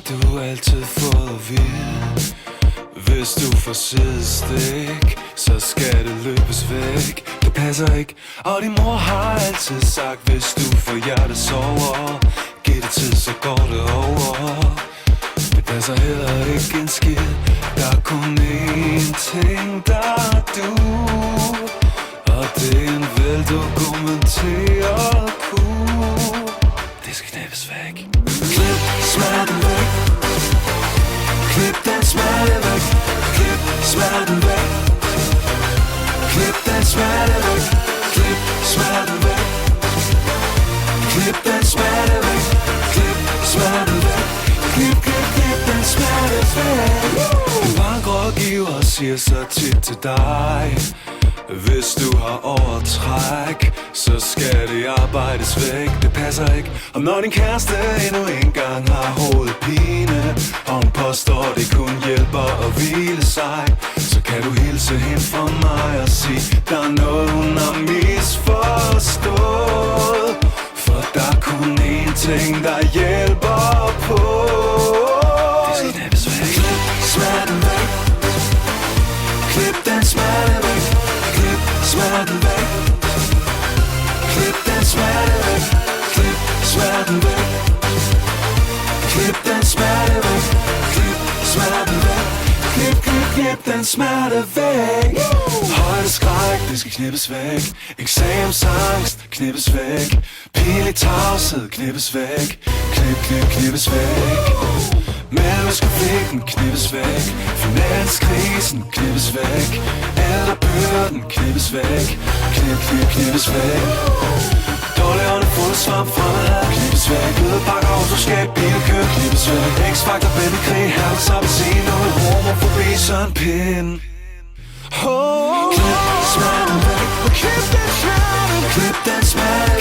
du altid fået at vide. Hvis du får sidestik, så skal det løbes væk. Det passer ikke, og din mor har altid sagt, hvis du får hjertesover, giv det tid, så går det over. Det passer heller ikke en skid. Der er kun én ting, der er du, og det er en veldokumenteret kur. Det skal knæppes væk. Klip smerten væk. Klip den smerte væk. Klip smerten væk. Klip den smerte væk. Klip smerten væk. Klip den smerte væk. Klip smerten væk. Klip, klip, klip den smerte væk. En bankrådgiver siger så tit til dig, hvis du har overtræk, så skal det arbejdes væk. Det passer ikke. Og når din kæreste endnu engang har hovedpine, og hun påstår det kun hjælper at hvile sig, så kan du hilse hende fra mig og sige, der er noget hun har misforstået. For der er kun én ting, der hjælper på. Det skal knæppes væk. Klip smerten væk. Klip den smerte væk. Klip smerten væk. Klip den smerte væk. Klip smerten væk. Klip den smerte væk. Klip smerten væk. Klip, klip, klip den smerte væk. Højdeskræk, det skal knippes væk. Eksamensangst, knippes væk. Pinlig tavshed, knippes væk. Klip, klip, knippes væk. Mellemøstkonflikten, knippes væk. Finanskrisen, knippes væk. Ældrebyrden, knippes væk. Knip, knip, knippes væk. Dårlig ånd, fodsvamp, fremad, knippes væk. Ødebakker, autoskab, bilkøb, knippes væk. X-Factor, bæltekrig, herveds, appelsin, noget homofobi, Søren Pind. Klip smerten væk. Klip den smerte. Klip den smerte.